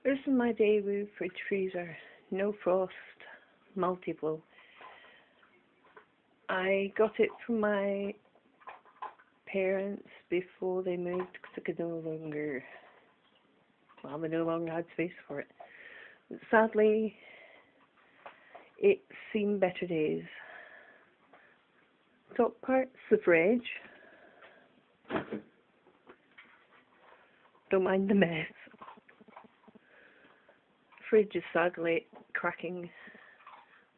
This is my Daewoo fridge freezer, no frost, multi-blow. I got it from my parents before they moved because I could they no longer had space for it. But sadly, it's seen better days. Top part's the fridge. Don't mind the mess. Fridge is sadly cracking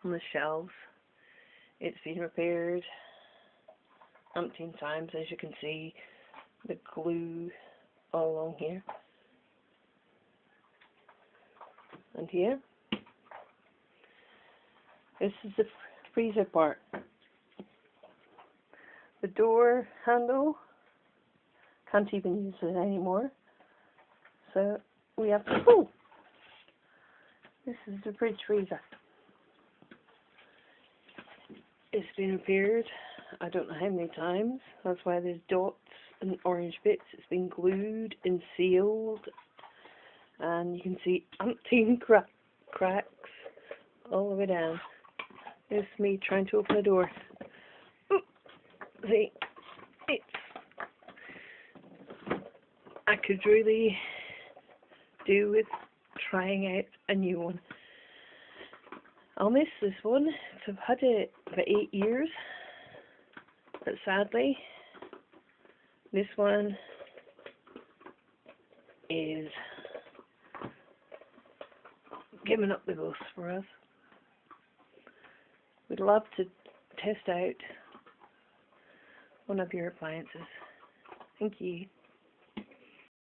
on the shelves. It's been repaired umpteen times, as you can see, the glue all along here and here. This is the freezer part. The door handle, can't even use it anymore, so we have to pull. This is the fridge freezer. It's been repaired, I don't know how many times. That's why there's dots and orange bits. It's been glued and sealed, and you can see umpteen cracks all the way down. There's me trying to open the door. See, I could really do with trying out a new one. I'll miss this one. I've had it for 8 years, but sadly, this one is giving up the ghost for us. We'd love to test out one of your appliances. Thank you.